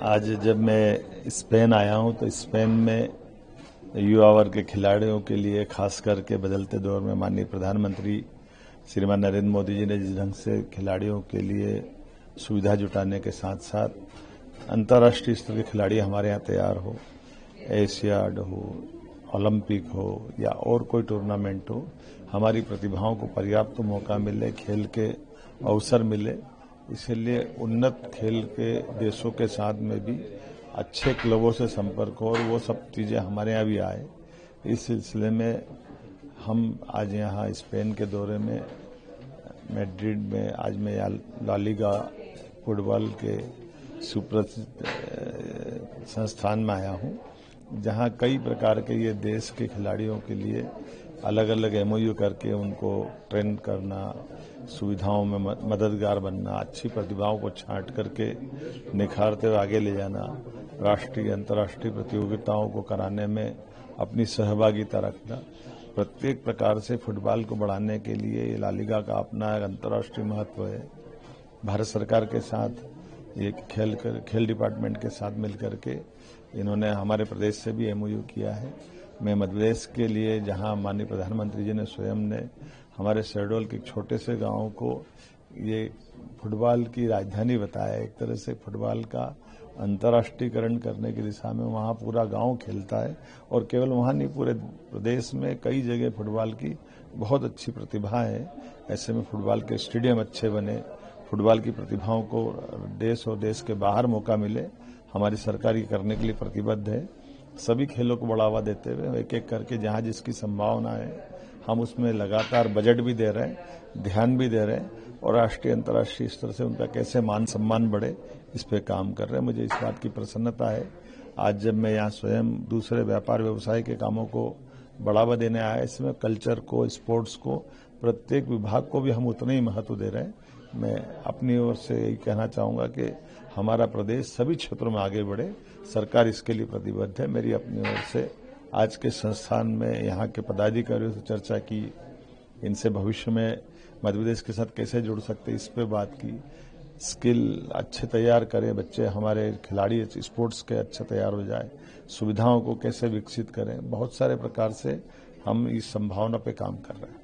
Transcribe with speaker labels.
Speaker 1: आज जब मैं स्पेन आया हूं तो स्पेन में युवा वर्ग के खिलाड़ियों के लिए खास करके बदलते दौर में माननीय प्रधानमंत्री श्रीमान नरेंद्र मोदी जी ने जिस ढंग से खिलाड़ियों के लिए सुविधा जुटाने के साथ साथ अंतर्राष्ट्रीय स्तर के खिलाड़ी हमारे यहाँ तैयार हो, एशियाड हो, ओलंपिक हो या और कोई टूर्नामेंट हो, हमारी प्रतिभाओं को पर्याप्त मौका मिले, खेल के अवसर मिले, इसलिए उन्नत खेल के देशों के साथ में भी अच्छे क्लबों से संपर्क हो और वो सब चीजें हमारे यहाँ भी आए। इस सिलसिले में हम आज यहाँ स्पेन के दौरे में मैड्रिड में आज मैं ला लीगा फुटबॉल के सुप्रसिद्ध संस्थान में आया हूँ, जहाँ कई प्रकार के ये देश के खिलाड़ियों के लिए अलग अलग एमओयू करके उनको ट्रेन करना, सुविधाओं में मददगार बनना, अच्छी प्रतिभाओं को छांट करके निखारते हुए आगे ले जाना, राष्ट्रीय अंतर्राष्ट्रीय प्रतियोगिताओं को कराने में अपनी सहभागिता रखना, प्रत्येक प्रकार से फुटबॉल को बढ़ाने के लिए ला लीगा का अपना एक अंतर्राष्ट्रीय महत्व है। भारत सरकार के साथ ये खेल डिपार्टमेंट के साथ मिलकर के इन्होंने हमारे प्रदेश से भी एमओयू किया है। मैं मध्य प्रदेश के लिए जहां माननीय प्रधानमंत्री जी ने स्वयं ने हमारे शहडोल के छोटे से गांव को ये फुटबॉल की राजधानी बताया, एक तरह से फुटबॉल का अंतर्राष्ट्रीयकरण करने की दिशा में वहां पूरा गांव खेलता है और केवल वहां नहीं, पूरे प्रदेश में कई जगह फुटबॉल की बहुत अच्छी प्रतिभा है। ऐसे में फुटबॉल के स्टेडियम अच्छे बने, फुटबॉल की प्रतिभाओं को देश और देश के बाहर मौका मिले, हमारी सरकार ये करने के लिए प्रतिबद्ध है। सभी खेलों को बढ़ावा देते हुए एक एक करके जहां जिसकी संभावना है हम उसमें लगातार बजट भी दे रहे हैं, ध्यान भी दे रहे हैं और राष्ट्रीय अंतर्राष्ट्रीय स्तर से उनका कैसे मान सम्मान बढ़े इस पे काम कर रहे हैं। मुझे इस बात की प्रसन्नता है आज जब मैं यहाँ स्वयं दूसरे व्यापार व्यवसाय के कामों को बढ़ावा देने आया, इसमें कल्चर को, स्पोर्ट्स को, प्रत्येक विभाग को भी हम उतना ही महत्व दे रहे हैं। मैं अपनी ओर से यही कहना चाहूंगा कि हमारा प्रदेश सभी क्षेत्रों में आगे बढ़े, सरकार इसके लिए प्रतिबद्ध है। मेरी अपनी ओर से आज के संस्थान में यहाँ के पदाधिकारियों से चर्चा की, इनसे भविष्य में मध्य प्रदेश के साथ कैसे जुड़ सकते इस पे बात की, स्किल अच्छे तैयार करें बच्चे, हमारे खिलाड़ी स्पोर्ट्स के अच्छे तैयार हो जाए, सुविधाओं को कैसे विकसित करें, बहुत सारे प्रकार से हम इस संभावना पे काम कर रहे हैं।